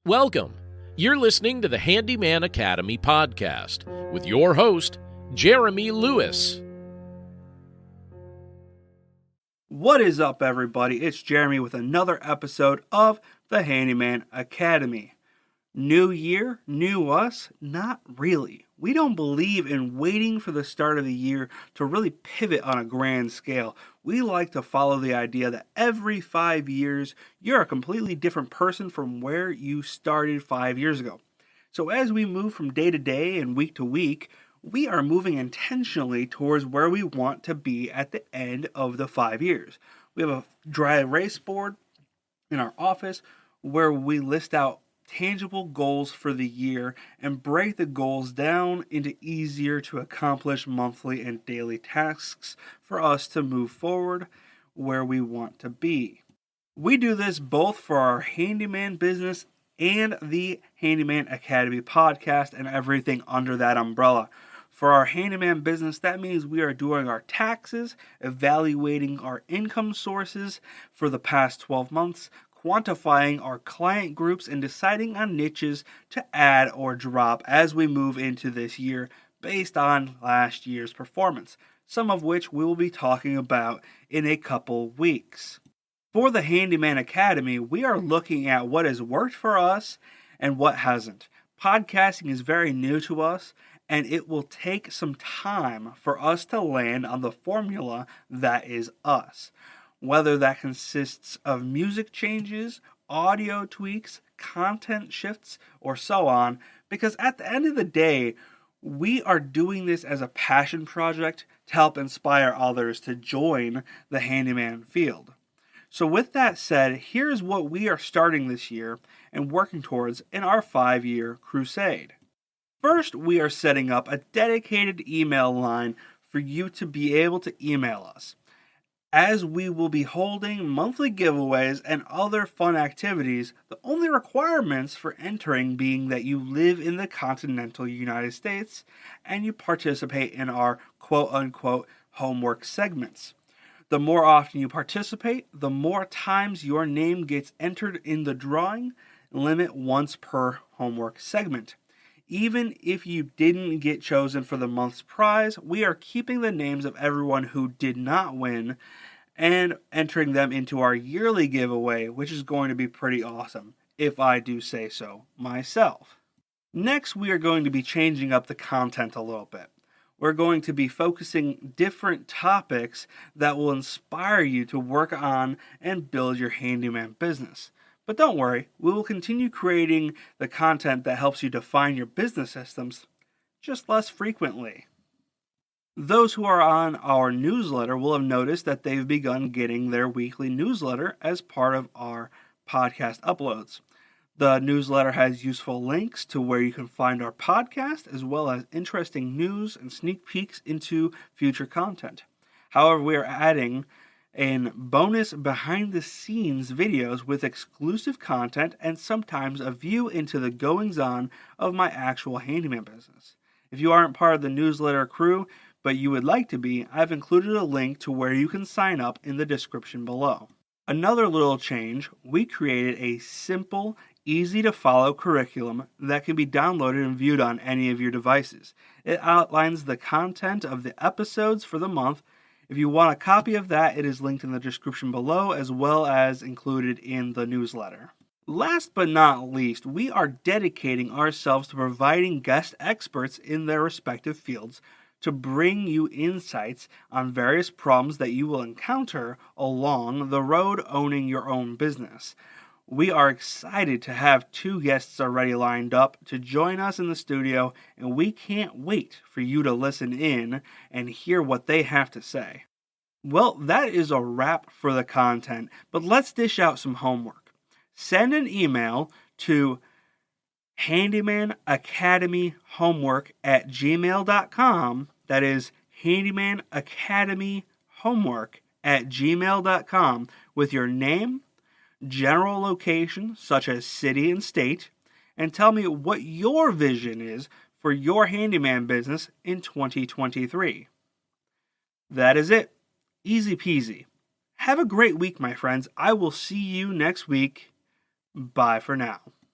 Welcome. You're listening to the Handyman Academy podcast with your host, Jeremy Lewis. What is up, everybody? It's Jeremy with another episode of the Handyman Academy. New year, new us? Not really. We don't believe in waiting for the start of the year to really pivot on a grand scale. We like to follow the idea that every 5 years, you're a completely different person from where you started 5 years ago. So as we move from day to day and week to week, we are moving intentionally towards where we want to be at the end of the 5 years. We have a dry erase board in our office where we list out tangible goals for the year and break the goals down into easier to accomplish monthly and daily tasks for us to move forward where we want to be. We do this both for our handyman business and the Handyman Academy podcast and everything under that umbrella. For our handyman business, that means we are doing our taxes, evaluating our income sources for the past 12 months, quantifying our client groups, and deciding on niches to add or drop as we move into this year based on last year's performance, some of which we will be talking about in a couple weeks. For the Handyman Academy, we are looking at what has worked for us and what hasn't. Podcasting is very new to us, and it will take some time for us to land on the formula that is us. Whether that consists of music changes, audio tweaks, content shifts, or so on, because at the end of the day, we are doing this as a passion project to help inspire others to join the handyman field. So with that said, here's what we are starting this year and working towards in our 5-year crusade. First, we are setting up a dedicated email line for you to be able to email us, as we will be holding monthly giveaways and other fun activities, the only requirements for entering being that you live in the continental United States and you participate in our quote-unquote homework segments. The more often you participate, the more times your name gets entered in the drawing, limit once per homework segment. Even if you didn't get chosen for the month's prize, we are keeping the names of everyone who did not win and entering them into our yearly giveaway, which is going to be pretty awesome, if I do say so myself. Next, we are going to be changing up the content a little bit. We're going to be focusing different topics that will inspire you to work on and build your handyman business. But don't worry, we will continue creating the content that helps you define your business systems, just less frequently. Those who are on our newsletter will have noticed that they've begun getting their weekly newsletter as part of our podcast uploads. The newsletter has useful links to where you can find our podcast, as well as interesting news and sneak peeks into future content. However, we are adding in bonus behind-the-scenes videos with exclusive content and sometimes a view into the goings-on of my actual handyman business. If you aren't part of the newsletter crew, but you would like to be, I've included a link to where you can sign up in the description below. Another little change, we created a simple, easy-to-follow curriculum that can be downloaded and viewed on any of your devices. It outlines the content of the episodes for the month. If you want a copy of that, it is linked in the description below, as well as included in the newsletter. Last but not least, we are dedicating ourselves to providing guest experts in their respective fields to bring you insights on various problems that you will encounter along the road owning your own business. We are excited to have 2 guests already lined up to join us in the studio, and we can't wait for you to listen in and hear what they have to say. Well, that is a wrap for the content, but let's dish out some homework. Send an email to handymanacademyhomework@gmail.com. That is handymanacademyhomework@gmail.com with your name, general location, such as city and state, and tell me what your vision is for your handyman business in 2023. That is it. Easy peasy. Have a great week, my friends. I will see you next week. Bye for now.